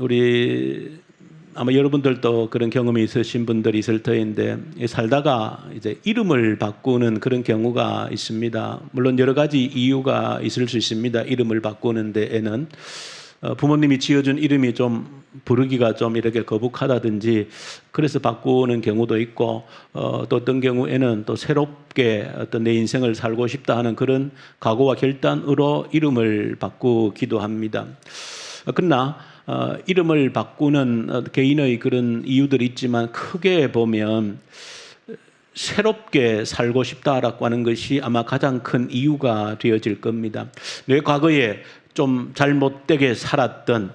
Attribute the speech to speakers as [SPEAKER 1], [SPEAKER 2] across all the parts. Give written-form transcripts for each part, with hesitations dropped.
[SPEAKER 1] 우리 아마 여러분들도 그런 경험이 있으신 분들이 있을 터인데, 살다가 이제 이름을 바꾸는 그런 경우가 있습니다. 물론 여러 가지 이유가 있을 수 있습니다. 이름을 바꾸는 데에는 부모님이 지어준 이름이 좀 부르기가 좀 이렇게 거북하다든지 그래서 바꾸는 경우도 있고, 또 어떤 경우에는 또 새롭게 어떤 내 인생을 살고 싶다 하는 그런 각오와 결단으로 이름을 바꾸기도 합니다. 그러나 이름을 바꾸는 개인의 그런 이유들이 있지만, 크게 보면 새롭게 살고 싶다라고 하는 것이 아마 가장 큰 이유가 되어질 겁니다. 내 과거에 좀 잘못되게 살았던,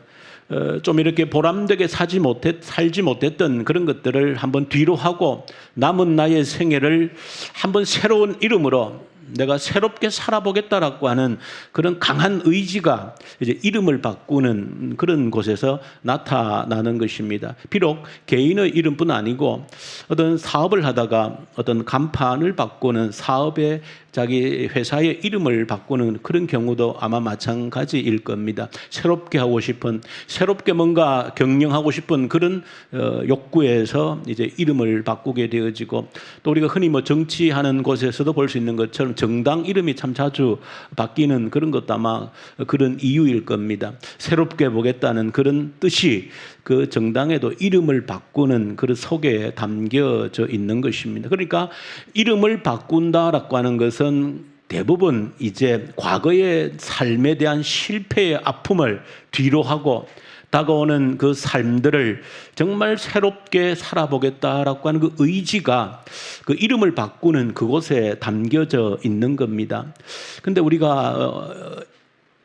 [SPEAKER 1] 좀 이렇게 보람되게 살지 못했던 그런 것들을 한번 뒤로 하고 남은 나의 생애를 한번 새로운 이름으로 내가 새롭게 살아보겠다라고 하는 그런 강한 의지가 이제 이름을 바꾸는 그런 곳에서 나타나는 것입니다. 비록 개인의 이름뿐 아니고 어떤 사업을 하다가 어떤 간판을 바꾸는, 사업에 자기 회사의 이름을 바꾸는 그런 경우도 아마 마찬가지일 겁니다. 새롭게 하고 싶은, 새롭게 뭔가 경영하고 싶은 그런 욕구에서 이제 이름을 바꾸게 되어지고, 또 우리가 흔히 뭐 정치하는 곳에서도 볼 수 있는 것처럼 정당 이름이 참 자주 바뀌는 그런 것도 아마 그런 이유일 겁니다. 새롭게 보겠다는 그런 뜻이 그 정당에도 이름을 바꾸는 그 속에 담겨져 있는 것입니다. 그러니까 이름을 바꾼다라고 하는 것은 대부분 이제 과거의 삶에 대한 실패의 아픔을 뒤로 하고 다가오는 그 삶들을 정말 새롭게 살아보겠다라고 하는 그 의지가 그 이름을 바꾸는 그곳에 담겨져 있는 겁니다. 근데 우리가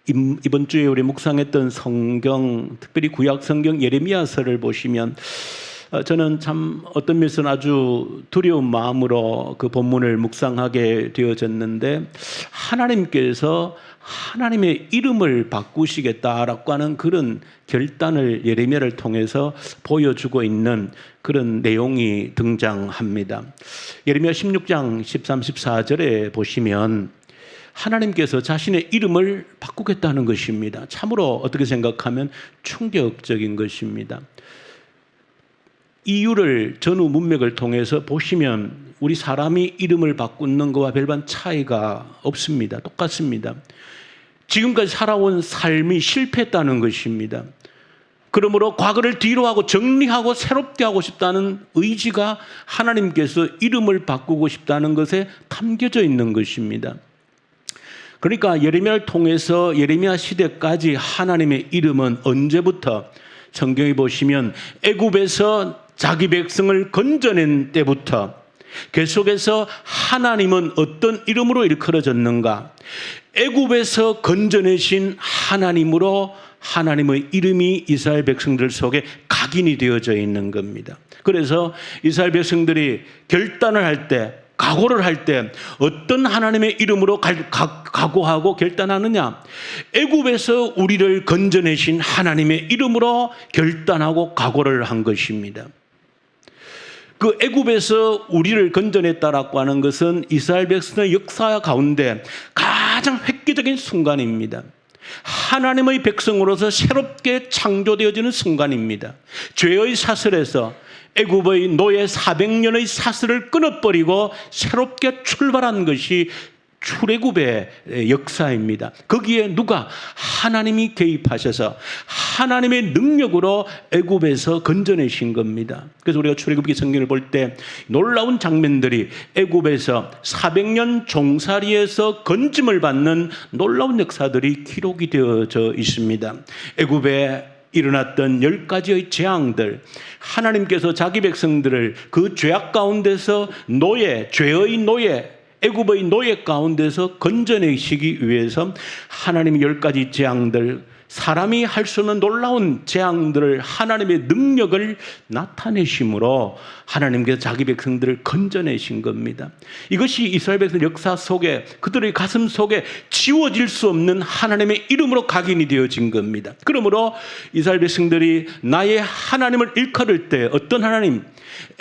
[SPEAKER 1] 이번 주에 우리 묵상했던 성경, 특별히 구약 성경 예레미야서를 보시면 저는 참 어떤 면에서는 아주 두려운 마음으로 그 본문을 묵상하게 되어졌는데, 하나님께서 하나님의 이름을 바꾸시겠다라고 하는 그런 결단을 예레미야를 통해서 보여주고 있는 그런 내용이 등장합니다. 예레미야 16장 13, 14절에 보시면 하나님께서 자신의 이름을 바꾸겠다는 것입니다. 참으로 어떻게 생각하면 충격적인 것입니다. 이유를, 전후 문맥을 통해서 보시면 우리 사람이 이름을 바꾸는 것과 별반 차이가 없습니다. 똑같습니다. 지금까지 살아온 삶이 실패했다는 것입니다. 그러므로 과거를 뒤로 하고 정리하고 새롭게 하고 싶다는 의지가 하나님께서 이름을 바꾸고 싶다는 것에 담겨져 있는 것입니다. 그러니까 예레미야를 통해서 예레미야 시대까지 하나님의 이름은 언제부터, 성경에 보시면 애굽에서 자기 백성을 건져낸 때부터 계속해서 하나님은 어떤 이름으로 일컬어졌는가? 애굽에서 건져내신 하나님으로 하나님의 이름이 이스라엘 백성들 속에 각인이 되어져 있는 겁니다. 그래서 이스라엘 백성들이 결단을 할 때, 각오를 할 때 어떤 하나님의 이름으로 각오하고 결단하느냐? 애굽에서 우리를 건져내신 하나님의 이름으로 결단하고 각오를 한 것입니다. 그 애굽에서 우리를 건져냈다라고 하는 것은 이스라엘 백성의 역사 가운데 가장 획기적인 순간입니다. 하나님의 백성으로서 새롭게 창조되어지는 순간입니다. 죄의 사슬에서, 애굽의 노예 400년의 사슬을 끊어버리고 새롭게 출발한 것이 출애굽의 역사입니다. 거기에 누가? 하나님이 개입하셔서 하나님의 능력으로 애굽에서 건져내신 겁니다. 그래서 우리가 출애굽기 성경을 볼 때 놀라운 장면들이 애굽에서 400년 종살이에서 건짐을 받는 놀라운 역사들이 기록이 되어져 있습니다. 애굽에 일어났던 10가지의 재앙들, 하나님께서 자기 백성들을 그 죄악 가운데서 죄의 노예, 애굽의 노예 가운데서 건져내시기 위해서 하나님의 10가지 재앙들, 사람이 할 수 없는 놀라운 재앙들을 하나님의 능력을 나타내심으로 하나님께서 자기 백성들을 건져내신 겁니다. 이것이 이스라엘 백성 역사 속에, 그들의 가슴 속에 지워질 수 없는 하나님의 이름으로 각인이 되어진 겁니다. 그러므로 이스라엘 백성들이 나의 하나님을 일컬을 때 어떤 하나님?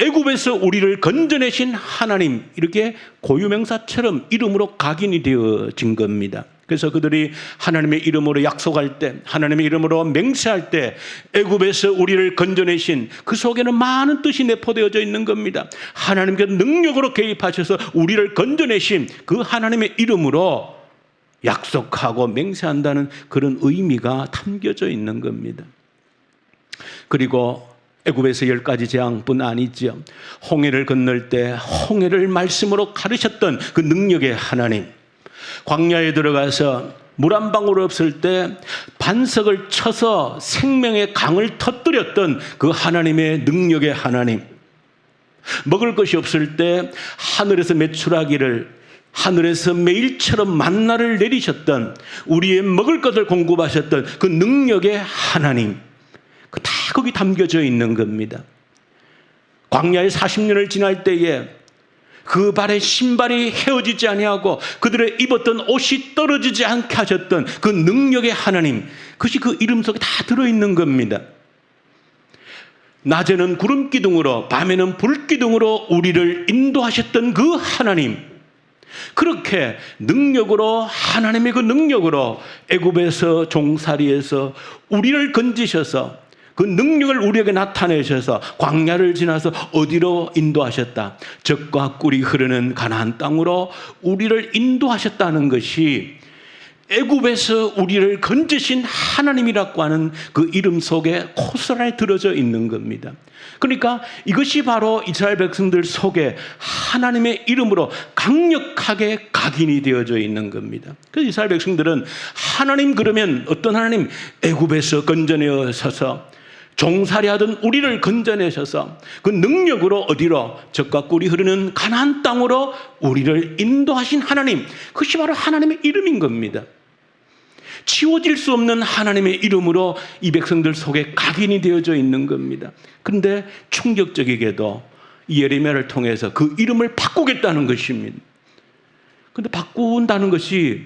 [SPEAKER 1] 애굽에서 우리를 건져내신 하나님, 이렇게 고유명사처럼 이름으로 각인이 되어진 겁니다. 그래서 그들이 하나님의 이름으로 약속할 때, 하나님의 이름으로 맹세할 때 애굽에서 우리를 건져내신 그 속에는 많은 뜻이 내포되어져 있는 겁니다. 하나님께서 능력으로 개입하셔서 우리를 건져내신 그 하나님의 이름으로 약속하고 맹세한다는 그런 의미가 담겨져 있는 겁니다. 그리고 애굽에서 10가지 재앙뿐 아니죠. 홍해를 건널 때 홍해를 말씀으로 가르셨던 그 능력의 하나님, 광야에 들어가서 물 한 방울 없을 때 반석을 쳐서 생명의 강을 터뜨렸던 그 하나님의 능력의 하나님, 먹을 것이 없을 때 하늘에서 메추라기를, 하늘에서 매일처럼 만나를 내리셨던, 우리의 먹을 것을 공급하셨던 그 능력의 하나님, 그 다 거기 담겨져 있는 겁니다. 광야에 40년을 지날 때에 그 발에 신발이 헤어지지 아니하고 그들의 입었던 옷이 떨어지지 않게 하셨던 그 능력의 하나님, 그것이 그 이름 속에 다 들어있는 겁니다. 낮에는 구름 기둥으로 밤에는 불 기둥으로 우리를 인도하셨던 그 하나님, 그렇게 능력으로, 하나님의 그 능력으로 애굽에서 종살이에서 우리를 건지셔서 그 능력을 우리에게 나타내셔서 광야를 지나서 어디로 인도하셨다? 젖과 꿀이 흐르는 가나안 땅으로 우리를 인도하셨다는 것이 애굽에서 우리를 건지신 하나님이라고 하는 그 이름 속에 고스란히 들어져 있는 겁니다. 그러니까 이것이 바로 이스라엘 백성들 속에 하나님의 이름으로 강력하게 각인이 되어져 있는 겁니다. 그래서 이스라엘 백성들은 하나님, 그러면 어떤 하나님? 애굽에서 건져내어서 종살이하던 우리를 건져내셔서 그 능력으로 어디로? 젖과 꿀이 흐르는 가나안 땅으로 우리를 인도하신 하나님, 그것이 바로 하나님의 이름인 겁니다. 치워질 수 없는 하나님의 이름으로 이 백성들 속에 각인이 되어져 있는 겁니다. 그런데 충격적이게도 예레미야를 통해서 그 이름을 바꾸겠다는 것입니다. 그런데 바꾼다는 것이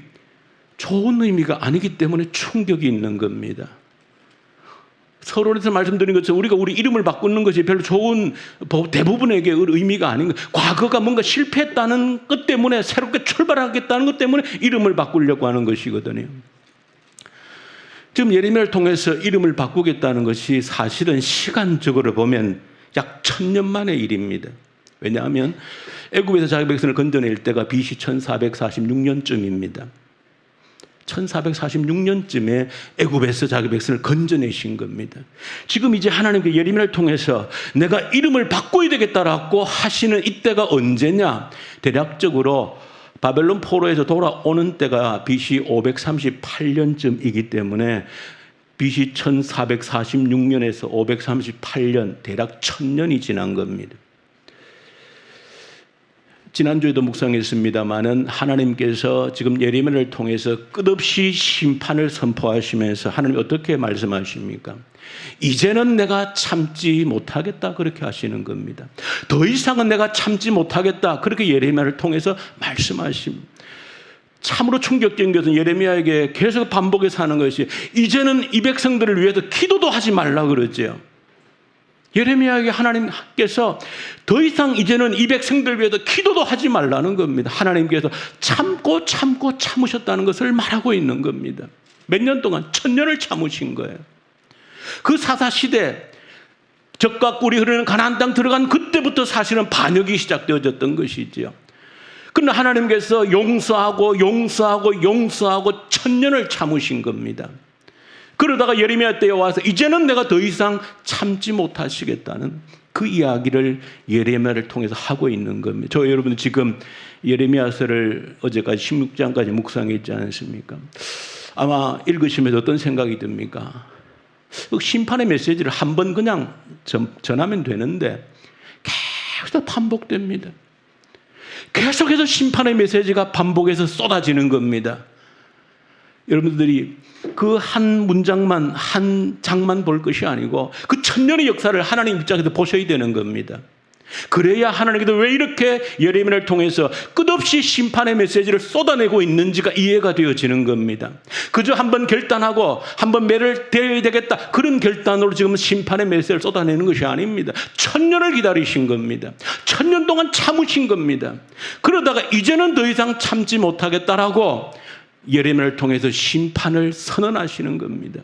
[SPEAKER 1] 좋은 의미가 아니기 때문에 충격이 있는 겁니다. 서론에서 말씀드린 것처럼 우리가 우리 이름을 바꾸는 것이 별로 좋은, 대부분에게 의미가 아닌 것, 과거가 뭔가 실패했다는 것 때문에 새롭게 출발하겠다는 것 때문에 이름을 바꾸려고 하는 것이거든요. 지금 예레미야를 통해서 이름을 바꾸겠다는 것이 사실은 시간적으로 보면 약 1000년 만의 일입니다. 왜냐하면 애굽에서 자기 백성을 건져낼 때가 BC 1446년쯤입니다. 1446년쯤에 애굽에서 자기 백성을 건져내신 겁니다. 지금 이제 하나님께 예레미야를 통해서 내가 이름을 바꿔야 되겠다라고 하시는 이때가 언제냐? 대략적으로 바벨론 포로에서 돌아오는 때가 BC 538년쯤이기 때문에 BC 1446년에서 538년, 대략 1000년이 지난 겁니다. 지난주에도 묵상했습니다마는 하나님께서 지금 예레미야를 통해서 끝없이 심판을 선포하시면서 하나님 어떻게 말씀하십니까? 이제는 내가 참지 못하겠다, 그렇게 하시는 겁니다. 더 이상은 내가 참지 못하겠다, 그렇게 예레미야를 통해서 말씀하십니다. 참으로 충격적인 것은 예레미야에게 계속 반복해서 하는 것이, 이제는 이 백성들을 위해서 기도도 하지 말라 그러죠. 예레미야에게 하나님께서 더 이상 이제는 이 백성들 위해서 기도도 하지 말라는 겁니다. 하나님께서 참고 참으셨다는 것을 말하고 있는 겁니다. 몇 년 동안 1000년을 참으신 거예요. 그 사사시대, 젖과 꿀이 흐르는 가나안 땅 들어간 그때부터 사실은 반역이 시작되어졌던 것이지요. 그러나 하나님께서 용서하고 1000년을 참으신 겁니다. 그러다가 예레미야 때에 와서 이제는 내가 더 이상 참지 못하시겠다는 그 이야기를 예레미야를 통해서 하고 있는 겁니다. 저 여러분 지금 예레미야서를 어제까지 16장까지 묵상했지 않습니까? 아마 읽으시면서 어떤 생각이 듭니까? 심판의 메시지를 한 번 그냥 전하면 되는데 계속 반복됩니다. 계속해서 심판의 메시지가 반복해서 쏟아지는 겁니다. 여러분들이 그 한 문장만, 한 장만 볼 것이 아니고 그 1000년의 역사를 하나님 입장에서 보셔야 되는 겁니다. 그래야 하나님께서 왜 이렇게 예레미야를 통해서 끝없이 심판의 메시지를 쏟아내고 있는지가 이해가 되어지는 겁니다. 그저 한번 결단하고 한번 매를 대야 되겠다, 그런 결단으로 지금 심판의 메시지를 쏟아내는 것이 아닙니다. 1000년을 기다리신 겁니다. 1000년 동안 참으신 겁니다. 그러다가 이제는 더 이상 참지 못하겠다라고 예레미야를 통해서 심판을 선언하시는 겁니다.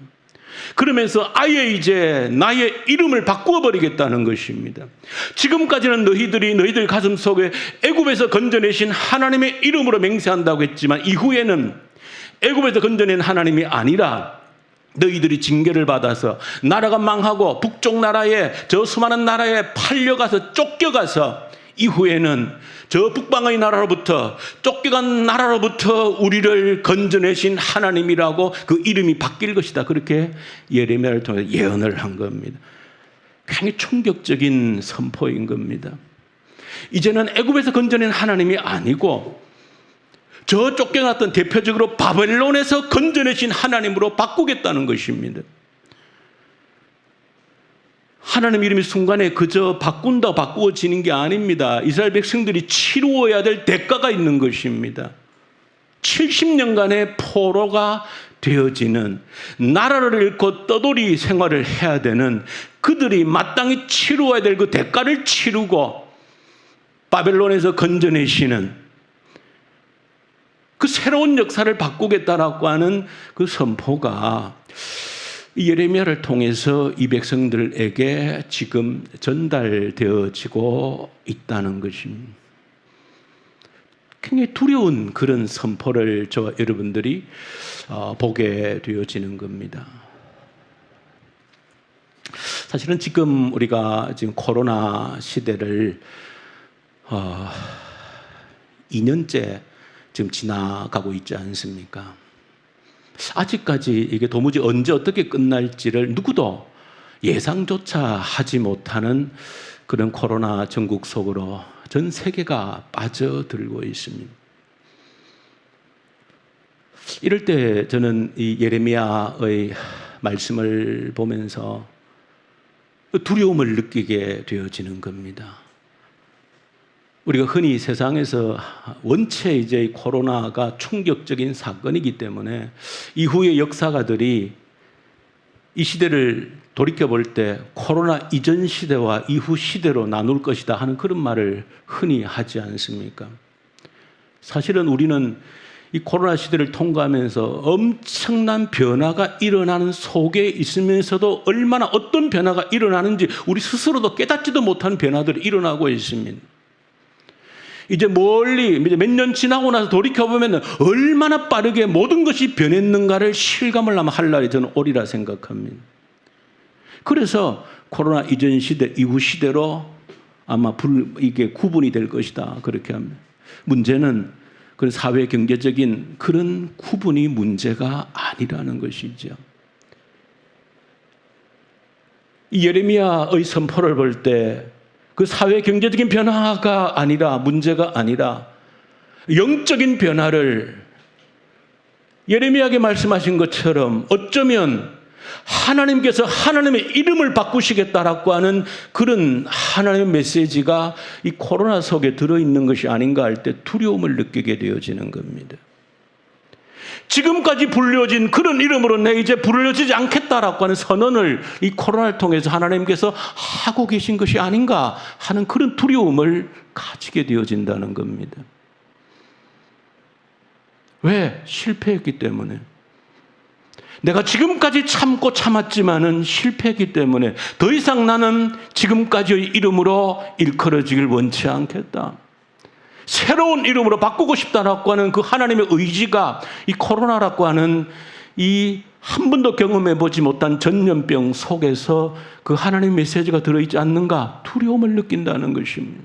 [SPEAKER 1] 그러면서 아예 이제 나의 이름을 바꾸어 버리겠다는 것입니다. 지금까지는 너희들 가슴 속에 애굽에서 건져내신 하나님의 이름으로 맹세한다고 했지만, 이후에는 애굽에서 건져낸 하나님이 아니라 너희들이 징계를 받아서 나라가 망하고 북쪽 나라에, 저 수많은 나라에 팔려가서 쫓겨가서, 이후에는 저 북방의 나라로부터, 쫓겨간 나라로부터 우리를 건져내신 하나님이라고 그 이름이 바뀔 것이다. 그렇게 예레미야를 통해 예언을 한 겁니다. 굉장히 충격적인 선포인 겁니다. 이제는 애굽에서 건져낸 하나님이 아니고 저 쫓겨났던, 대표적으로 바벨론에서 건져내신 하나님으로 바꾸겠다는 것입니다. 하나님 이름이 순간에 그저 바꾼다 바꾸어지는 게 아닙니다. 이스라엘 백성들이 치루어야 될 대가가 있는 것입니다. 70년간의 포로가 되어지는, 나라를 잃고 떠돌이 생활을 해야 되는 그들이 마땅히 치루어야 될 그 대가를 치르고 바벨론에서 건져내시는 그 새로운 역사를 바꾸겠다라고 하는 그 선포가 예레미야를 통해서 이 백성들에게 지금 전달되어지고 있다는 것입니다. 굉장히 두려운 그런 선포를 저와 여러분들이 보게 되어지는 겁니다. 사실은 지금 우리가 지금 코로나 시대를 2년째 지금 지나가고 있지 않습니까? 아직까지 이게 도무지 언제 어떻게 끝날지를 누구도 예상조차 하지 못하는 그런 코로나 전국 속으로 전 세계가 빠져들고 있습니다. 이럴 때 저는 이 예레미야의 말씀을 보면서 두려움을 느끼게 되어지는 겁니다. 우리가 흔히 세상에서 원체 이제 코로나가 충격적인 사건이기 때문에 이후의 역사가들이 이 시대를 돌이켜볼 때 코로나 이전 시대와 이후 시대로 나눌 것이다 하는 그런 말을 흔히 하지 않습니까? 사실은 우리는 이 코로나 시대를 통과하면서 엄청난 변화가 일어나는 속에 있으면서도 얼마나 어떤 변화가 일어나는지 우리 스스로도 깨닫지도 못한 변화들이 일어나고 있습니다. 이제 멀리 몇 년 지나고 나서 돌이켜보면 얼마나 빠르게 모든 것이 변했는가를 실감을 하면 할 날이 저는 오리라 생각합니다. 그래서 코로나 이전 시대, 이후 시대로 아마 이게 구분이 될 것이다. 그렇게 합니다. 문제는 그런 사회 경제적인 그런 구분이 문제가 아니라는 것이죠. 이 예레미야의 선포를 볼 때 그 사회 경제적인 변화가 아니라, 문제가 아니라 영적인 변화를 예레미야에게 말씀하신 것처럼 어쩌면 하나님께서 하나님의 이름을 바꾸시겠다라고 하는 그런 하나님의 메시지가 이 코로나 속에 들어있는 것이 아닌가 할 때 두려움을 느끼게 되어지는 겁니다. 지금까지 불려진 그런 이름으로 내 이제 불려지지 않겠다라고 하는 선언을 이 코로나를 통해서 하나님께서 하고 계신 것이 아닌가 하는 그런 두려움을 가지게 되어진다는 겁니다. 왜? 실패했기 때문에. 내가 지금까지 참고 참았지만은 실패했기 때문에 더 이상 나는 지금까지의 이름으로 일컬어지길 원치 않겠다. 새로운 이름으로 바꾸고 싶다라고 하는 그 하나님의 의지가 이 코로나라고 하는 이 한 번도 경험해 보지 못한 전염병 속에서 그 하나님의 메시지가 들어있지 않는가 두려움을 느낀다는 것입니다.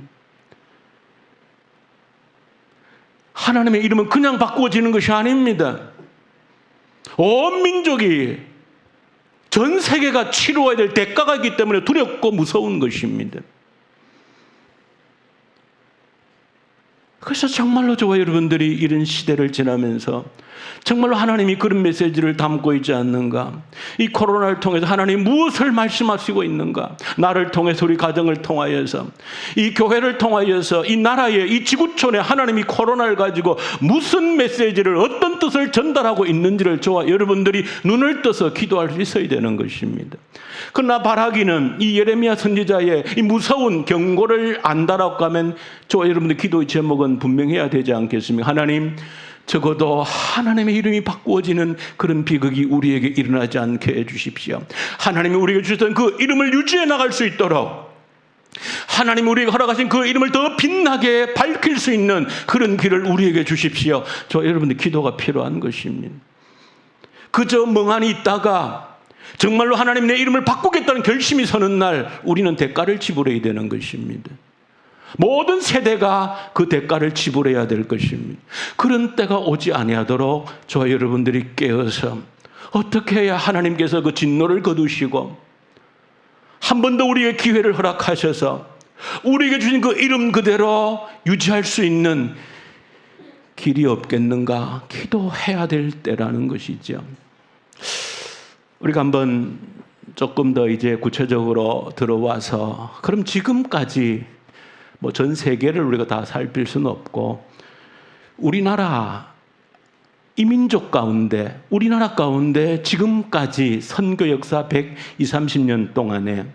[SPEAKER 1] 하나님의 이름은 그냥 바꾸어지는 것이 아닙니다. 온 민족이, 전 세계가 치루어야 될 대가가 있기 때문에 두렵고 무서운 것입니다. 그래서 정말로 저와 여러분들이 이런 시대를 지나면서 정말로 하나님이 그런 메시지를 담고 있지 않는가? 이 코로나를 통해서 하나님이 무엇을 말씀하시고 있는가? 나를 통해서, 우리 가정을 통하여서, 이 교회를 통하여서, 이 나라에, 이 지구촌에 하나님이 코로나를 가지고 무슨 메시지를, 어떤 뜻을 전달하고 있는지를 저와 여러분들이 눈을 떠서 기도할 수 있어야 되는 것입니다. 그러나 바라기는 이 예레미야 선지자의 이 무서운 경고를 안다라고 하면 저와 여러분들 기도의 제목은 분명해야 되지 않겠습니까? 하나님, 적어도 하나님의 이름이 바꾸어지는 그런 비극이 우리에게 일어나지 않게 해주십시오. 하나님이 우리에게 주셨던 그 이름을 유지해 나갈 수 있도록, 하나님이 우리에게 허락하신 그 이름을 더 빛나게 밝힐 수 있는 그런 길을 우리에게 주십시오. 여러분들 기도가 필요한 것입니다. 그저 멍하니 있다가 정말로 하나님 내 이름을 바꾸겠다는 결심이 서는 날 우리는 대가를 지불해야 되는 것입니다. 모든 세대가 그 대가를 지불해야 될 것입니다. 그런 때가 오지 아니하도록 저와 여러분들이 깨어서 어떻게 해야 하나님께서 그 진노를 거두시고 한 번 더 우리에게 기회를 허락하셔서 우리에게 주신 그 이름 그대로 유지할 수 있는 길이 없겠는가 기도해야 될 때라는 것이죠. 우리가 한번 조금 더 이제 구체적으로 들어와서 그럼 지금까지 전 세계를 우리가 다 살필 수는 없고 우리나라 이민족 가운데 우리나라 가운데 지금까지 선교 역사 120-30년 동안에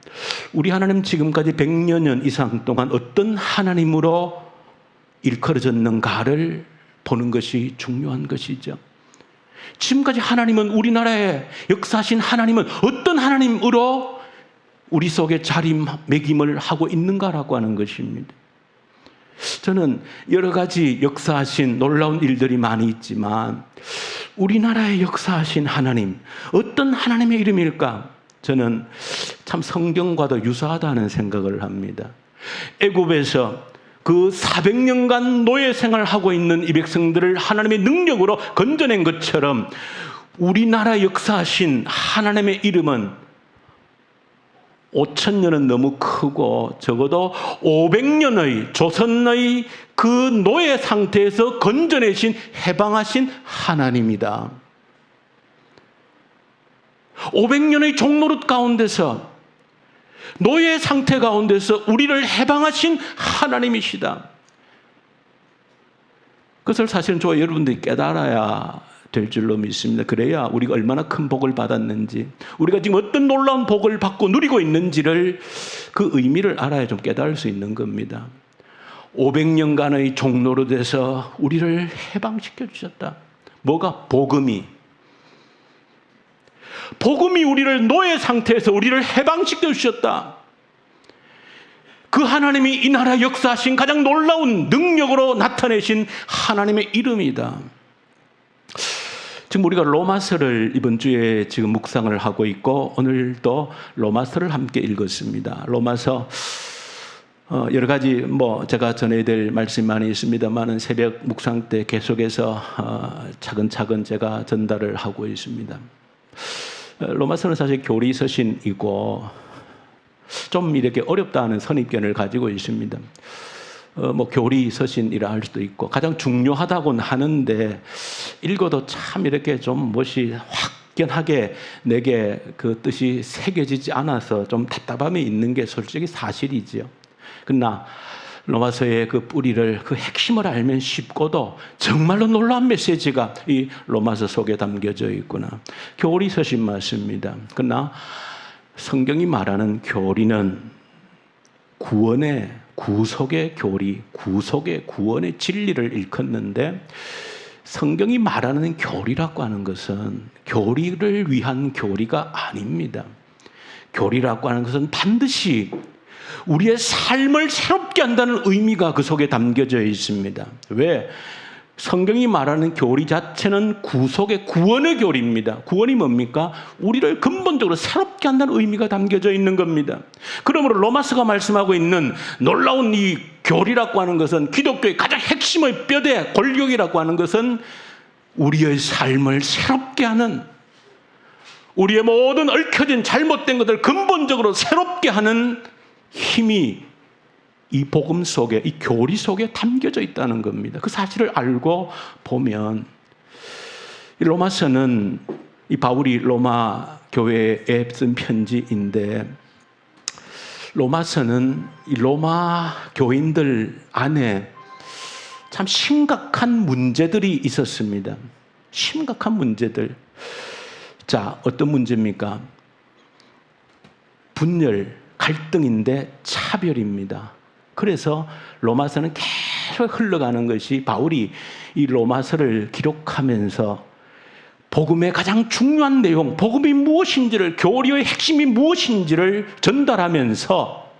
[SPEAKER 1] 우리 하나님 지금까지 100여 년 이상 동안 어떤 하나님으로 일컬어졌는가를 보는 것이 중요한 것이죠. 지금까지 하나님은 우리나라에 역사하신 하나님은 어떤 하나님으로 우리 속에 자리매김을 하고 있는가라고 하는 것입니다. 저는 여러 가지 역사하신 놀라운 일들이 많이 있지만 우리나라에 역사하신 하나님, 어떤 하나님의 이름일까? 저는 참 성경과도 유사하다는 생각을 합니다. 애굽에서 그 400년간 노예 생활을 하고 있는 이 백성들을 하나님의 능력으로 건져낸 것처럼 우리나라 역사하신 하나님의 이름은 5,000년은 너무 크고 적어도 500년의 조선의 그 노예 상태에서 건져내신 해방하신 하나님이다. 500년의 종노릇 가운데서 노예 상태 가운데서 우리를 해방하신 하나님이시다. 그것을 사실은 저와 여러분들이 깨달아야 될 줄로 믿습니다. 그래야 우리가 얼마나 큰 복을 받았는지, 우리가 지금 어떤 놀라운 복을 받고 누리고 있는지를 그 의미를 알아야 좀 깨달을 수 있는 겁니다. 500년간의 종노릇에서 우리를 해방시켜 주셨다. 뭐가? 복음이 우리를 노예 상태에서 우리를 해방시켜 주셨다. 그 하나님이 이 나라 역사하신 가장 놀라운 능력으로 나타내신 하나님의 이름이다. 지금 우리가 로마서를 이번 주에 지금 묵상을 하고 있고 오늘도 로마서를 함께 읽었습니다. 로마서 여러 가지 제가 전해야 될 말씀이 많이 있습니다만은 새벽 묵상 때 계속해서 차근차근 제가 전달을 하고 있습니다. 로마서는 사실 교리 서신이고 좀 이렇게 어렵다는 선입견을 가지고 있습니다. 교리 서신이라 할 수도 있고 가장 중요하다고는 하는데 읽어도 참 이렇게 좀 무엇이 확연하게 내게 그 뜻이 새겨지지 않아서 좀 답답함이 있는 게 솔직히 사실이지요. 그러나 로마서의 그 뿌리를, 그 핵심을 알면 쉽고도 정말로 놀라운 메시지가 이 로마서 속에 담겨져 있구나. 교리 서신 맞습니다. 그러나 성경이 말하는 교리는 구원의 구속의 교리, 구속의 구원의 진리를 일컫는데 성경이 말하는 교리라고 하는 것은 교리를 위한 교리가 아닙니다. 교리라고 하는 것은 반드시 우리의 삶을 새롭게 한다는 의미가 그 속에 담겨져 있습니다. 왜? 성경이 말하는 교리 자체는 구속의 구원의 교리입니다. 구원이 뭡니까? 우리를 근본적으로 새롭게 한다는 의미가 담겨져 있는 겁니다. 그러므로 로마서가 말씀하고 있는 놀라운 이 교리라고 하는 것은 기독교의 가장 핵심의 뼈대, 골격이라고 하는 것은 우리의 삶을 새롭게 하는, 우리의 모든 얽혀진 잘못된 것들을 근본적으로 새롭게 하는 힘이 이 복음 속에, 이 교리 속에 담겨져 있다는 겁니다. 그 사실을 알고 보면 이 로마서는 이 바울이 로마 교회에 쓴 편지인데 로마서는 이 로마 교인들 안에 참 심각한 문제들이 있었습니다. 심각한 문제들. 자, 어떤 문제입니까? 분열, 갈등인데 차별입니다. 그래서 로마서는 계속 흘러가는 것이 바울이 이 로마서를 기록하면서 복음의 가장 중요한 내용, 복음이 무엇인지를, 교리의 핵심이 무엇인지를 전달하면서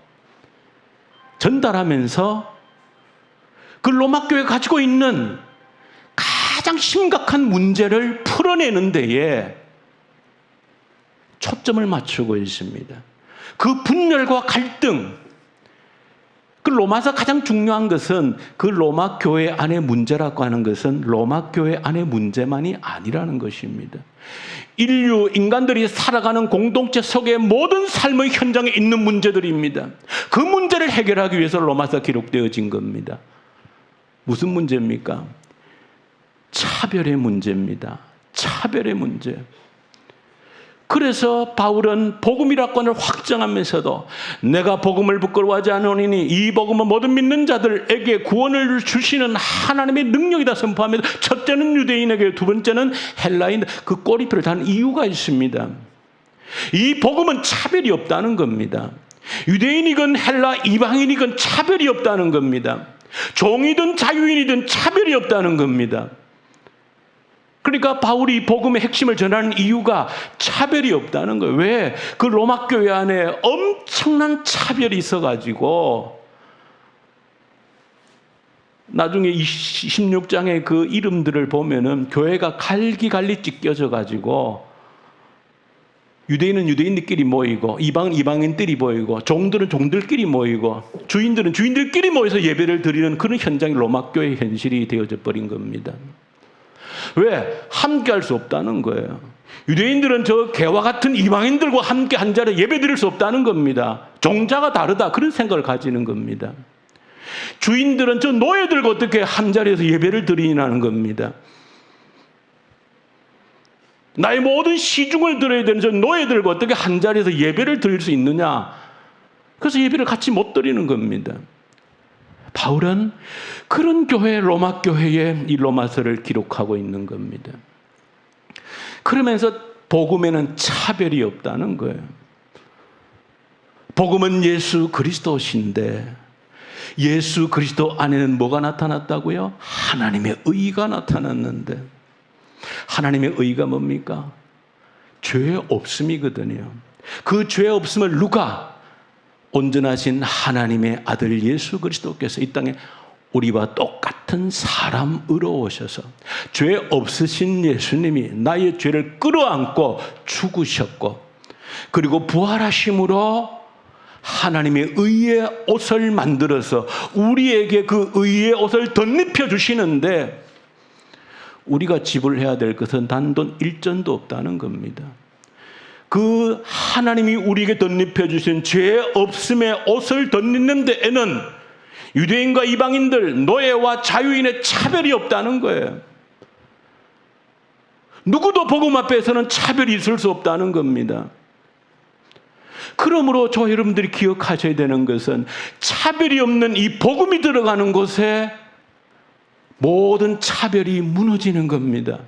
[SPEAKER 1] 그 로마 교회가 가지고 있는 가장 심각한 문제를 풀어내는 데에 초점을 맞추고 있습니다. 그 분열과 갈등, 그 로마서 가장 중요한 것은 그 로마 교회 안의 문제라고 하는 것은 로마 교회 안의 문제만이 아니라는 것입니다. 인간들이 살아가는 공동체 속의 모든 삶의 현장에 있는 문제들입니다. 그 문제를 해결하기 위해서 로마서 기록되어진 겁니다. 무슨 문제입니까? 차별의 문제입니다. 차별의 문제. 그래서 바울은 복음이라고 하는 확정하면서도 내가 복음을 부끄러워하지 않으니 이 복음은 모든 믿는 자들에게 구원을 주시는 하나님의 능력이다 선포하면서 첫째는 유대인에게, 두 번째는 헬라인, 그 꼬리표를 다는 이유가 있습니다. 이 복음은 차별이 없다는 겁니다. 유대인이건 헬라 이방인이건 차별이 없다는 겁니다. 종이든 자유인이든 차별이 없다는 겁니다. 그러니까 바울이 복음의 핵심을 전하는 이유가 차별이 없다는 거예요. 왜? 그 로마 교회 안에 엄청난 차별이 있어가지고 나중에 16장의 그 이름들을 보면은 교회가 갈기갈리 찢겨져가지고 유대인은 유대인들끼리 모이고 이방은 이방인들이 모이고 종들은 종들끼리 모이고 주인들은 주인들끼리 모여서 예배를 드리는 그런 현장이 로마 교회의 현실이 되어져 버린 겁니다. 왜? 함께 할 수 없다는 거예요. 유대인들은 저 개와 같은 이방인들과 함께 한 자리에 예배 드릴 수 없다는 겁니다. 종자가 다르다, 그런 생각을 가지는 겁니다. 주인들은 저 노예들과 어떻게 한 자리에서 예배를 드리냐는 겁니다. 나의 모든 시중을 들어야 되는 저 노예들과 어떻게 한 자리에서 예배를 드릴 수 있느냐. 그래서 예배를 같이 못 드리는 겁니다. 바울은 그런 교회, 로마 교회에 이 로마서를 기록하고 있는 겁니다. 그러면서 복음에는 차별이 없다는 거예요. 복음은 예수 그리스도신데 예수 그리스도 안에는 뭐가 나타났다고요? 하나님의 의가 나타났는데 하나님의 의가 뭡니까? 죄 없음이거든요. 그 죄 없음을 누가? 온전하신 하나님의 아들 예수 그리스도께서 이 땅에 우리와 똑같은 사람으로 오셔서 죄 없으신 예수님이 나의 죄를 끌어안고 죽으셨고 그리고 부활하심으로 하나님의 의의 옷을 만들어서 우리에게 그 의의 옷을 덧입혀 주시는데 우리가 지불해야 될 것은 단돈 1전도 없다는 겁니다. 그 하나님이 우리에게 덧입혀 주신 죄 없음의 옷을 덧입는 데에는 유대인과 이방인들, 노예와 자유인의 차별이 없다는 거예요. 누구도 복음 앞에서는 차별이 있을 수 없다는 겁니다. 그러므로 저 여러분들이 기억하셔야 되는 것은 차별이 없는 이 복음이 들어가는 곳에 모든 차별이 무너지는 겁니다.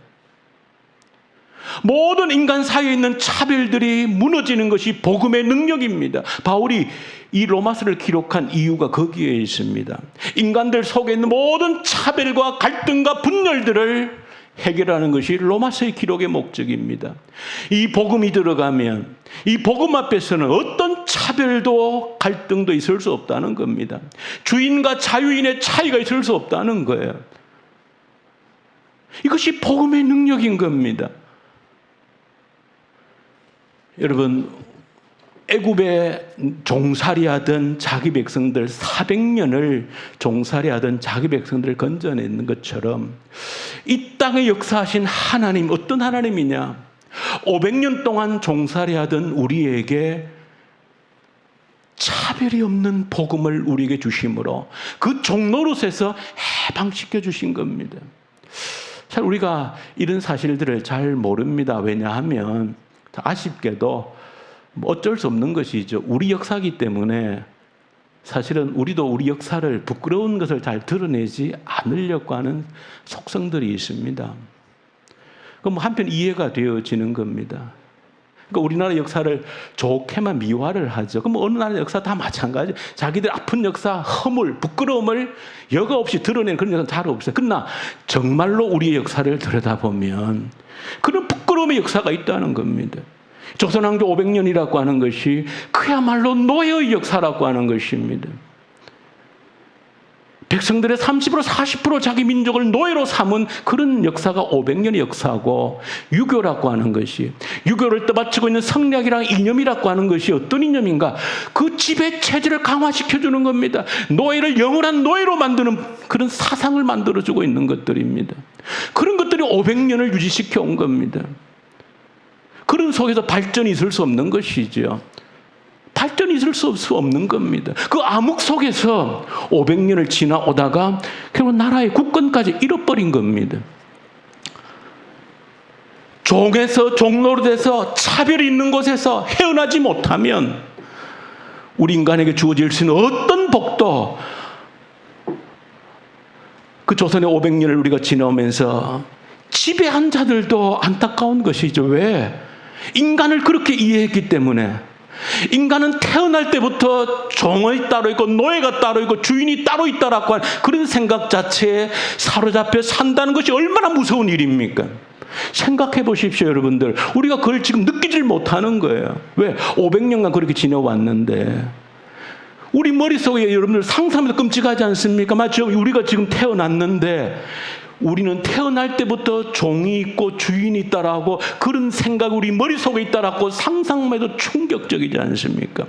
[SPEAKER 1] 모든 인간 사이에 있는 차별들이 무너지는 것이 복음의 능력입니다. 바울이 이 로마서를 기록한 이유가 거기에 있습니다. 인간들 속에 있는 모든 차별과 갈등과 분열들을 해결하는 것이 로마서의 기록의 목적입니다. 이 복음이 들어가면 이 복음 앞에서는 어떤 차별도 갈등도 있을 수 없다는 겁니다. 주인과 자유인의 차이가 있을 수 없다는 거예요. 이것이 복음의 능력인 겁니다. 여러분, 애굽에 종살이하던 자기 백성들 400년을 종살이하던 자기 백성들을 건져내는 것처럼 이 땅에 역사하신 하나님, 어떤 하나님이냐? 500년 동안 종살이하던 우리에게 차별이 없는 복음을 우리에게 주심으로 그 종노릇에서 해방시켜 주신 겁니다. 잘 우리가 이런 사실들을 잘 모릅니다. 왜냐하면 아쉽게도 어쩔 수 없는 것이죠. 우리 역사이기 때문에 사실은 우리도 우리 역사를 부끄러운 것을 잘 드러내지 않으려고 하는 속성들이 있습니다. 그럼 한편 이해가 되어지는 겁니다. 그러니까 우리나라 역사를 좋게만 미화를 하죠. 그럼 어느 나라 역사 다 마찬가지. 자기들 아픈 역사, 허물, 부끄러움을 여과 없이 드러내는 그런 역사는 잘 없어요. 그러나 정말로 우리의 역사를 들여다보면 그런 부끄러움의 역사가 있다는 겁니다. 조선왕조 500년이라고 하는 것이 그야말로 노예의 역사라고 하는 것입니다. 백성들의 30% 40% 자기 민족을 노예로 삼은 그런 역사가 500년의 역사고, 유교라고 하는 것이, 유교를 떠받치고 있는 성리학이랑 이념이라고 하는 것이 어떤 이념인가? 그 지배 체제를 강화시켜주는 겁니다. 노예를 영원한 노예로 만드는 그런 사상을 만들어주고 있는 것들입니다. 그런 것들이 500년을 유지시켜 온 겁니다. 그런 속에서 발전이 있을 수 없는 것이죠. 발전이 있을 수 없는 겁니다. 그 암흑 속에서 500년을 지나오다가 결국 나라의 국권까지 잃어버린 겁니다. 종에서 종노릇에서 차별이 있는 곳에서 헤어나지 못하면 우리 인간에게 주어질 수 있는 어떤 복도, 그 조선의 500년을 우리가 지나오면서 지배한 자들도 안타까운 것이죠. 왜? 인간을 그렇게 이해했기 때문에. 인간은 태어날 때부터 종이 따로 있고 노예가 따로 있고 주인이 따로 있다라고 하는 그런 생각 자체에 사로잡혀 산다는 것이 얼마나 무서운 일입니까? 생각해 보십시오, 여러분들. 우리가 그걸 지금 느끼질 못하는 거예요. 왜? 500년간 그렇게 지내왔는데. 우리 머릿속에 여러분들 상상해도 끔찍하지 않습니까? 마치 우리가 지금 태어났는데 우리는 태어날 때부터 종이 있고 주인이 있다라고 그런 생각이 우리 머릿속에 있다라고 상상만 해도 충격적이지 않습니까?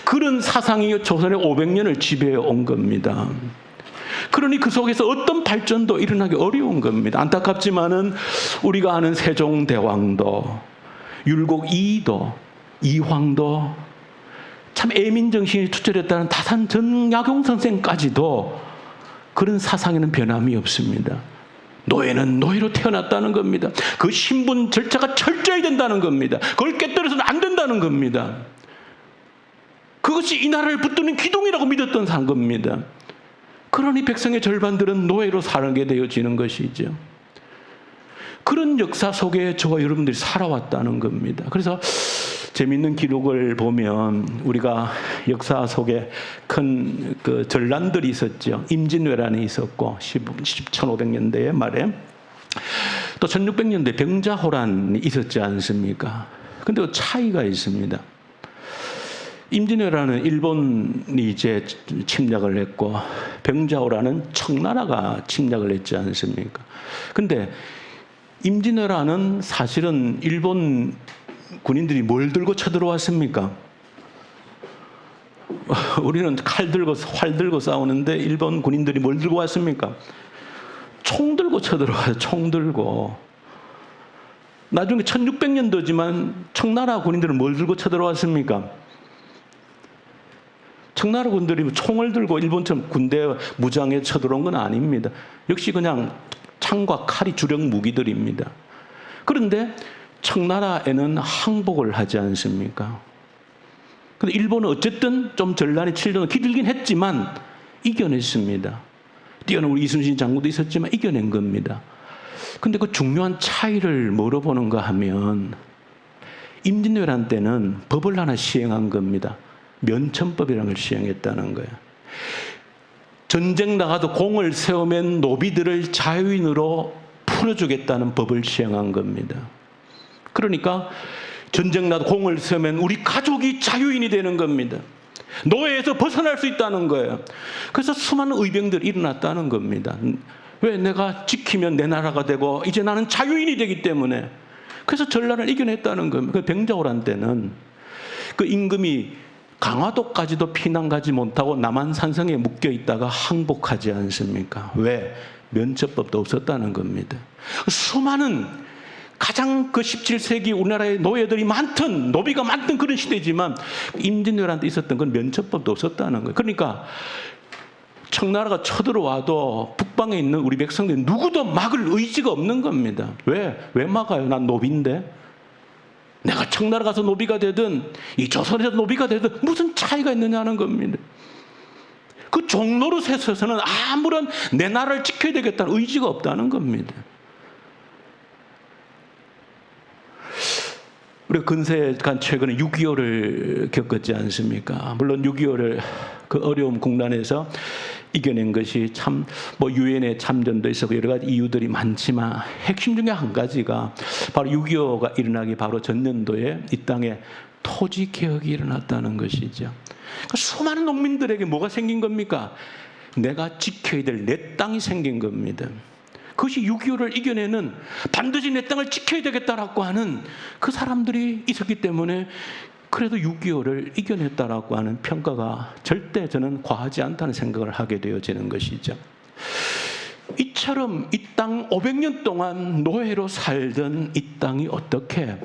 [SPEAKER 1] 그런 사상이 조선의 500년을 지배해 온 겁니다. 그러니 그 속에서 어떤 발전도 일어나기 어려운 겁니다. 안타깝지만은 우리가 아는 세종대왕도, 율곡 이이도, 이황도 참 애민정신이 투철했다는 다산 전야경 선생까지도 그런 사상에는 변함이 없습니다. 노예는 노예로 태어났다는 겁니다. 그 신분 절차가 철저히 된다는 겁니다. 그걸 깨뜨려서는 안 된다는 겁니다. 그것이 이 나라를 붙드는 기둥이라고 믿었던 사람 겁니다. 그러니 백성의 절반들은 노예로 살게 되어지는 것이죠. 그런 역사 속에 저와 여러분들이 살아왔다는 겁니다. 그래서 재미있는 기록을 보면 우리가 역사 속에 큰 그 전란들이 있었죠. 임진왜란이 있었고 1500년대 말에 또 1600년대 병자호란이 있었지 않습니까? 근데 그 차이가 있습니다. 임진왜란은 일본이 이제 침략을 했고 병자호란은 청나라가 침략을 했지 않습니까? 근데 임진왜란은 사실은 일본 군인들이 뭘 들고 쳐들어왔습니까? 우리는 칼 들고 활 들고 싸우는데 일본 군인들이 뭘 들고 왔습니까? 총 들고 쳐들어와요. 총 들고. 나중에 1600년도지만 청나라 군인들은 뭘 들고 쳐들어왔습니까? 청나라 군들이 총을 들고 일본처럼 군대 무장에 쳐들어온 건 아닙니다. 역시 그냥 창과 칼이 주력 무기들입니다. 그런데 청나라에는 항복을 하지 않습니까? 근데 일본은 어쨌든 좀 전란이 치료는 기들긴 했지만 이겨냈습니다. 뛰어난 우리 이순신 장군도 있었지만 이겨낸 겁니다. 근데 그 중요한 차이를 뭐로 보는가 하면 임진왜란 때는 법을 하나 시행한 겁니다. 면천법이라는 걸 시행했다는 거예요. 전쟁 나가도 공을 세우면 노비들을 자유인으로 풀어주겠다는 법을 시행한 겁니다. 그러니까 전쟁 나도 공을 세우면 우리 가족이 자유인이 되는 겁니다. 노예에서 벗어날 수 있다는 거예요. 그래서 수많은 의병들이 일어났다는 겁니다. 왜? 내가 지키면 내 나라가 되고 이제 나는 자유인이 되기 때문에. 그래서 전란을 이겨냈다는 겁니다. 그 병자호란 때는 그 임금이 강화도까지도 피난 가지 못하고 남한산성에 묶여 있다가 항복하지 않습니까? 왜? 면첩법도 없었다는 겁니다. 수많은 가장 그 17세기 우리나라의 노예들이 많던, 노비가 많던 그런 시대지만 임진왜란 때 있었던 건 면첩법도 없었다는 거예요. 그러니까 청나라가 쳐들어와도 북방에 있는 우리 백성들이 누구도 막을 의지가 없는 겁니다. 왜? 왜 막아요? 난 노비인데. 내가 청나라 가서 노비가 되든 이 조선에서 노비가 되든 무슨 차이가 있느냐는 겁니다. 그 종노릇에서는 아무런 내 나라를 지켜야 되겠다는 의지가 없다는 겁니다. 우리가 근세에 최근에 6.25를 겪었지 않습니까? 물론 6.25를 그 어려움 국난에서 이겨낸 것이 참 유엔의 참전도 있었고 여러 가지 이유들이 많지만 핵심 중에 한 가지가 바로 6.25가 일어나기 바로 전년도에 이 땅에 토지 개혁이 일어났다는 것이죠. 그러니까 수많은 농민들에게 뭐가 생긴 겁니까? 내가 지켜야 될 내 땅이 생긴 겁니다. 그것이 6.25를 이겨내는, 반드시 내 땅을 지켜야 되겠다라고 하는 그 사람들이 있었기 때문에 그래도 6.25를 이겨냈다라고 하는 평가가 절대 저는 과하지 않다는 생각을 하게 되어지는 것이죠. 이처럼 이 땅 500년 동안 노예로 살던 이 땅이 어떻게,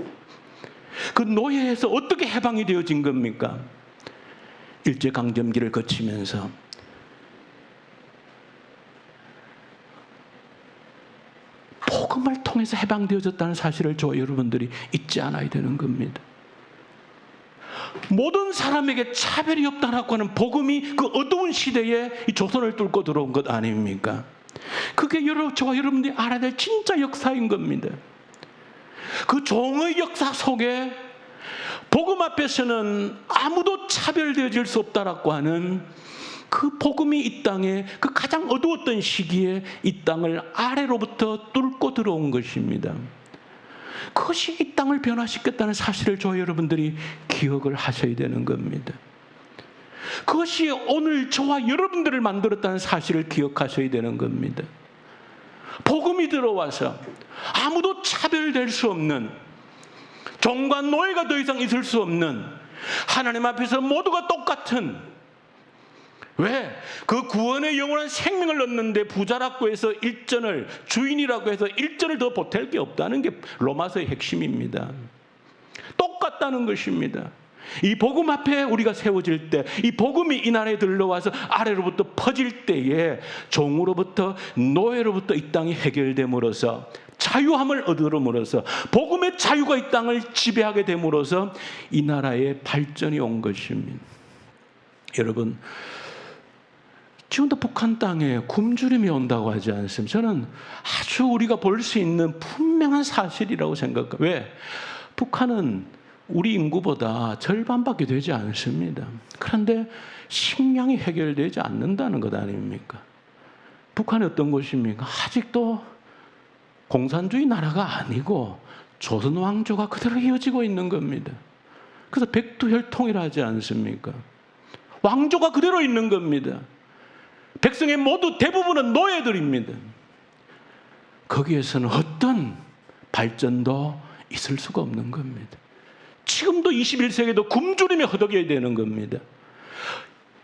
[SPEAKER 1] 그 노예에서 어떻게 해방이 되어진 겁니까? 일제강점기를 거치면서 복음을 통해서 해방되어졌다는 사실을 저 여러분들이 잊지 않아야 되는 겁니다. 모든 사람에게 차별이 없다라고 하는 복음이 그 어두운 시대에 이 조선을 뚫고 들어온 것 아닙니까? 그게 저와 여러분들이 알아야 될 진짜 역사인 겁니다. 그 종의 역사 속에 복음 앞에서는 아무도 차별되어질 수 없다라고 하는 그 복음이 이 땅에 그 가장 어두웠던 시기에 이 땅을 아래로부터 뚫고 들어온 것입니다. 그것이 이 땅을 변화시켰다는 사실을 저 여러분들이 기억을 하셔야 되는 겁니다. 그것이 오늘 저와 여러분들을 만들었다는 사실을 기억하셔야 되는 겁니다. 복음이 들어와서 아무도 차별될 수 없는, 종과 노예가 더 이상 있을 수 없는, 하나님 앞에서 모두가 똑같은, 왜? 그 구원의 영원한 생명을 얻는데 부자라고 해서 일전을, 주인이라고 해서 일전을 더 보탤 게 없다는 게 로마서의 핵심입니다. 똑같다는 것입니다. 이 복음 앞에 우리가 세워질 때, 이 복음이 이 나라에 들러와서 아래로부터 퍼질 때에 종으로부터, 노예로부터 이 땅이 해결됨으로써 자유함을 얻음으로써, 복음의 자유가 이 땅을 지배하게 됨으로써 이 나라에 발전이 온 것입니다. 여러분, 지금도 북한 땅에 굶주림이 온다고 하지 않습니까? 저는 아주 우리가 볼 수 있는 분명한 사실이라고 생각해요. 왜? 북한은 우리 인구보다 절반밖에 되지 않습니다. 그런데 식량이 해결되지 않는다는 것 아닙니까? 북한이 어떤 곳입니까? 아직도 공산주의 나라가 아니고 조선 왕조가 그대로 이어지고 있는 겁니다. 그래서 백두혈통이라 하지 않습니까? 왕조가 그대로 있는 겁니다. 백성의 모두 대부분은 노예들입니다. 거기에서는 어떤 발전도 있을 수가 없는 겁니다. 지금도 21세기도 굶주림에 허덕여야 되는 겁니다.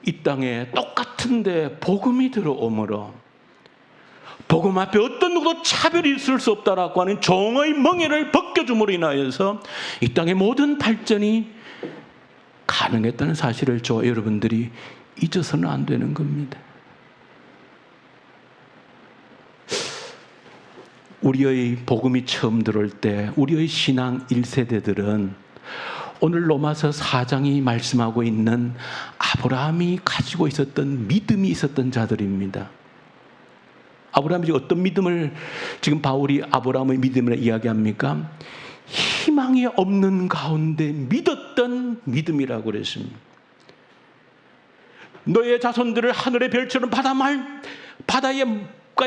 [SPEAKER 1] 이 땅에 똑같은데 복음이 들어오므로, 복음 앞에 어떤 누구도 차별이 있을 수 없다라고 하는 종의 멍에를 벗겨줌으로 인하여서 이 땅의 모든 발전이 가능했다는 사실을 저 여러분들이 잊어서는 안 되는 겁니다. 우리의 복음이 처음 들어올 때 우리의 신앙 1세대들은 오늘 로마서 4장이 말씀하고 있는 아브라함이 가지고 있었던 믿음이 있었던 자들입니다. 아브라함이 어떤 믿음을 지금 바울이 아브라함의 믿음을 이야기합니까? 희망이 없는 가운데 믿었던 믿음이라고 그랬습니다. 너의 자손들을 하늘의 별처럼 바다의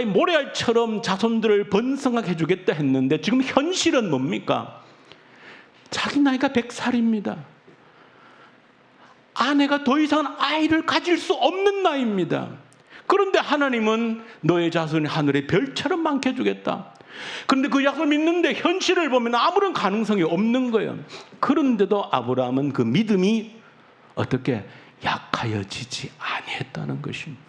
[SPEAKER 1] 모래알처럼 자손들을 번성하게 해주겠다 했는데 지금 현실은 뭡니까? 자기 나이가 100살입니다. 아내가 더 이상 아이를 가질 수 없는 나이입니다. 그런데 하나님은 너의 자손이 하늘의 별처럼 많게 해주겠다. 그런데 그 약속을 믿는데 현실을 보면 아무런 가능성이 없는 거예요. 그런데도 아브라함은 그 믿음이 어떻게 약하여지지 아니했다는 것입니다.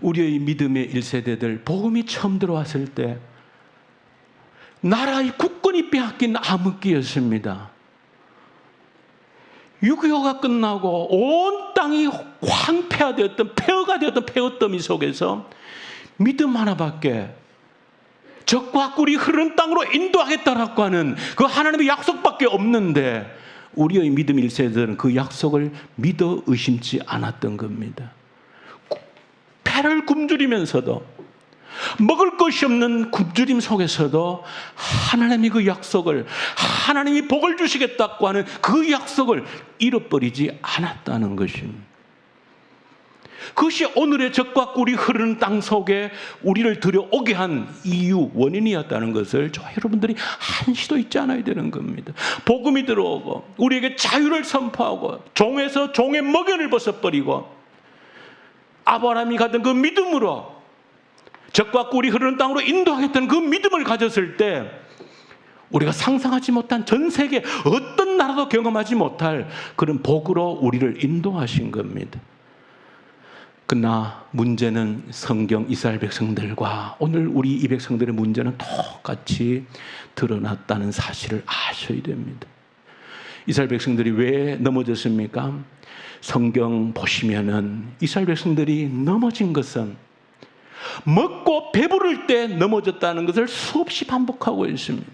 [SPEAKER 1] 우리의 믿음의 1세대들, 복음이 처음 들어왔을 때 나라의 국권이 빼앗긴 암흑기였습니다. 6.25가 끝나고 온 땅이 황폐화되었던, 폐허가 되었던 폐허더미 속에서 믿음 하나밖에, 적과 꿀이 흐르는 땅으로 인도하겠다라고 하는 그 하나님의 약속밖에 없는데 우리의 믿음 1세대들은 그 약속을 믿어 의심치 않았던 겁니다. 배를 굶주리면서도, 먹을 것이 없는 굶주림 속에서도 하나님이 그 약속을, 하나님이 복을 주시겠다고 하는 그 약속을 잃어버리지 않았다는 것입니다. 그것이 오늘의 적과 꿀이 흐르는 땅 속에 우리를 들여오게 한 이유, 원인이었다는 것을 저 여러분들이 한시도 잊지 않아야 되는 겁니다. 복음이 들어오고 우리에게 자유를 선포하고 종에서 종의 먹연을 벗어버리고 아브라함이 가던 그 믿음으로 적과 꿀이 흐르는 땅으로 인도하겠다는 그 믿음을 가졌을 때 우리가 상상하지 못한 전 세계 어떤 나라도 경험하지 못할 그런 복으로 우리를 인도하신 겁니다. 그러나 문제는 성경 이스라엘 백성들과 오늘 우리 이 백성들의 문제는 똑같이 드러났다는 사실을 아셔야 됩니다. 이스라엘 백성들이 왜 넘어졌습니까? 성경 보시면은 이스라엘 백성들이 넘어진 것은 먹고 배부를 때 넘어졌다는 것을 수없이 반복하고 있습니다.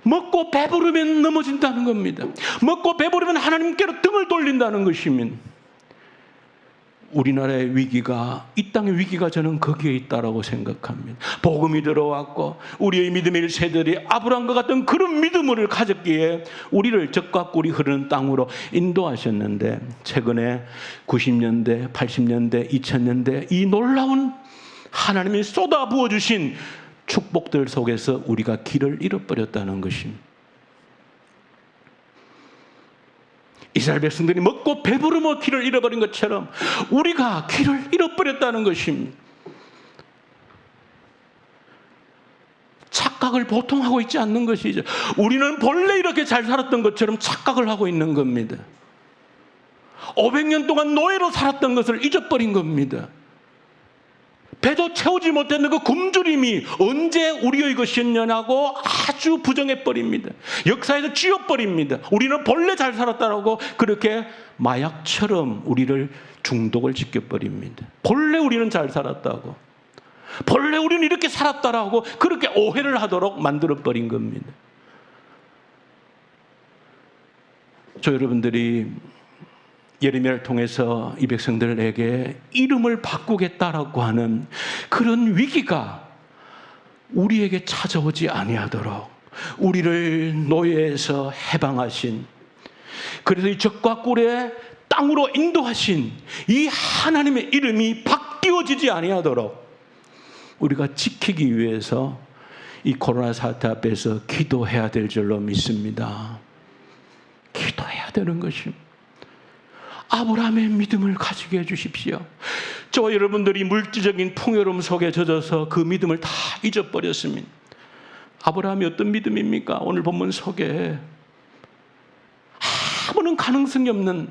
[SPEAKER 1] 먹고 배부르면 넘어진다는 겁니다. 먹고 배부르면 하나님께로 등을 돌린다는 것입니다. 우리나라의 위기가, 이 땅의 위기가 저는 거기에 있다라고 생각합니다. 복음이 들어왔고 우리의 믿음의 1세들이 아브라함과 같은 그런 믿음을 가졌기에 우리를 적과 꿀이 흐르는 땅으로 인도하셨는데 최근에 90년대, 80년대, 2000년대 이 놀라운 하나님이 쏟아 부어주신 축복들 속에서 우리가 길을 잃어버렸다는 것입니다. 이스라엘 백성들이 먹고 배부르며 길을 잃어버린 것처럼 우리가 길을 잃어버렸다는 것입니다. 착각을 보통 하고 있지 않는 것이죠. 우리는 본래 이렇게 잘 살았던 것처럼 착각을 하고 있는 겁니다. 500년 동안 노예로 살았던 것을 잊어버린 겁니다. 배도 채우지 못했는 그 굶주림이 언제 우리의 것이었냐고 아주 부정해버립니다. 역사에서 쥐어버립니다. 우리는 본래 잘 살았다라고 그렇게 마약처럼 우리를 중독을 시켜버립니다. 본래 우리는 잘 살았다고, 본래 우리는 이렇게 살았다라고 그렇게 오해를 하도록 만들어버린 겁니다. 저 여러분들이 예레미야를 통해서 이 백성들에게 이름을 바꾸겠다라고 하는 그런 위기가 우리에게 찾아오지 아니하도록 우리를 노예에서 해방하신, 그래서 이 적과 꿀의 땅으로 인도하신 이 하나님의 이름이 바뀌어지지 아니하도록 우리가 지키기 위해서 이 코로나 사태 앞에서 기도해야 될 줄로 믿습니다. 기도해야 되는 것입니다. 아브라함의 믿음을 가지게 해주십시오. 저와 여러분들이 물질적인 풍요로움 속에 젖어서 그 믿음을 다 잊어버렸습니다. 아브라함이 어떤 믿음입니까? 오늘 본문 속에 아무런 가능성이 없는,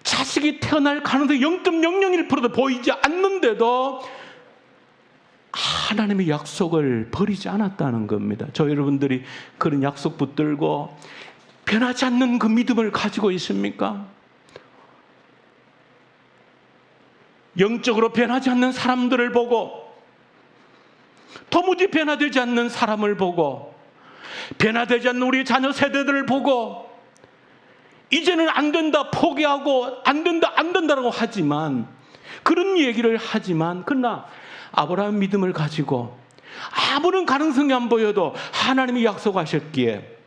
[SPEAKER 1] 자식이 태어날 가능성이 0.001%도 보이지 않는데도 하나님의 약속을 버리지 않았다는 겁니다. 저 여러분들이 그런 약속 붙들고 변하지 않는 그 믿음을 가지고 있습니까? 영적으로 변하지 않는 사람들을 보고, 도무지 변화되지 않는 사람을 보고, 변화되지 않는 우리 자녀 세대들을 보고 이제는 안 된다 포기하고 안 된다라고 하지만, 그런 얘기를 하지만, 그러나 아브라함 믿음을 가지고 아무런 가능성이 안 보여도 하나님이 약속하셨기에,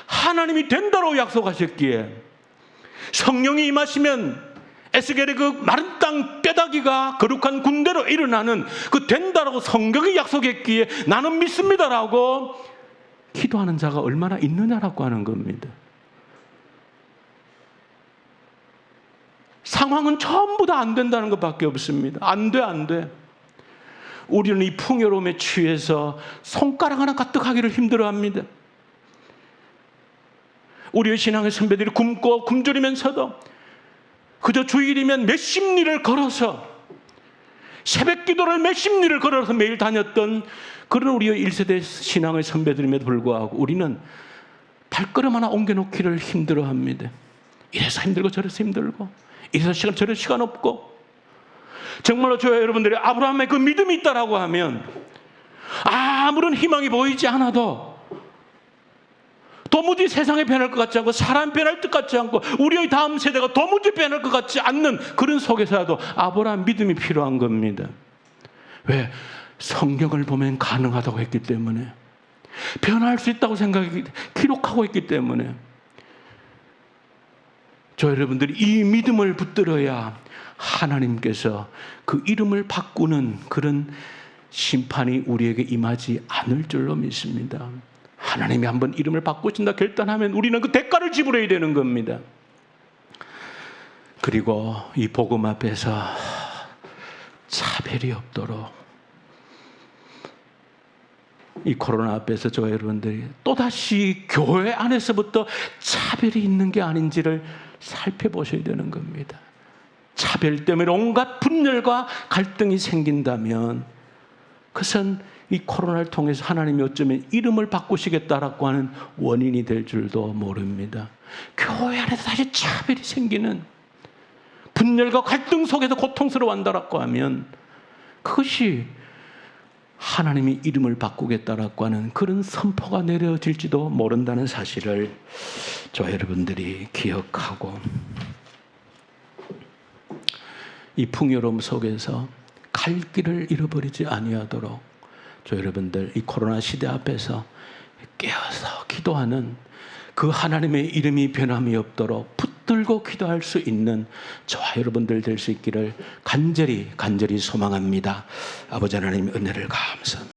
[SPEAKER 1] 하나님이 된다고 약속하셨기에, 성령이 임하시면 에스겔의 그 마른 땅 뼈다귀가 거룩한 군대로 일어나는 그 된다라고 성경이 약속했기에 나는 믿습니다라고 기도하는 자가 얼마나 있느냐라고 하는 겁니다. 상황은 전부 다 안 된다는 것밖에 없습니다. 안 돼. 우리는 이 풍요로움에 취해서 손가락 하나 까뜩하기를 힘들어합니다. 우리의 신앙의 선배들이 굶고 굶주리면서도 그저 주일이면 몇십 리를 걸어서, 새벽 기도를 몇십 리를 걸어서 매일 다녔던 그런 우리의 1세대 신앙의 선배들임에도 불구하고 우리는 발걸음 하나 옮겨놓기를 힘들어합니다. 이래서 힘들고 저래서 힘들고, 이래서 시간 저래서 시간 없고. 정말로 저와 여러분들이 아브라함의 그 믿음이 있다라고 하면 아무런 희망이 보이지 않아도 도무지 세상이 변할 것 같지 않고 사람 변할 것 같지 않고 우리의 다음 세대가 도무지 변할 것 같지 않는 그런 속에서라도 아브라함 믿음이 필요한 겁니다. 왜? 성경을 보면 가능하다고 했기 때문에, 변할 수 있다고 기록하고 있기 때문에. 저 여러분들이 이 믿음을 붙들어야 하나님께서 그 이름을 바꾸는 그런 심판이 우리에게 임하지 않을 줄로 믿습니다. 하나님이 한번 이름을 바꾸신다 결단하면 우리는 그 대가를 지불해야 되는 겁니다. 그리고 이 복음 앞에서 차별이 없도록, 이 코로나 앞에서 저 여러분들이 또다시 교회 안에서부터 차별이 있는 게 아닌지를 살펴보셔야 되는 겁니다. 차별 때문에 온갖 분열과 갈등이 생긴다면 그것은 이 코로나를 통해서 하나님이 어쩌면 이름을 바꾸시겠다라고 하는 원인이 될 줄도 모릅니다. 교회 안에서 다시 차별이 생기는, 분열과 갈등 속에서 고통스러워한다라고 하면 그것이 하나님이 이름을 바꾸겠다라고 하는 그런 선포가 내려질지도 모른다는 사실을 저 여러분들이 기억하고, 이 풍요로움 속에서 갈 길을 잃어버리지 아니하도록 저 여러분들 이 코로나 시대 앞에서 깨어서 기도하는, 그 하나님의 이름이 변함이 없도록 붙들고 기도할 수 있는 저와 여러분들 될 수 있기를 간절히 소망합니다. 아버지 하나님 은혜를 감사합니다.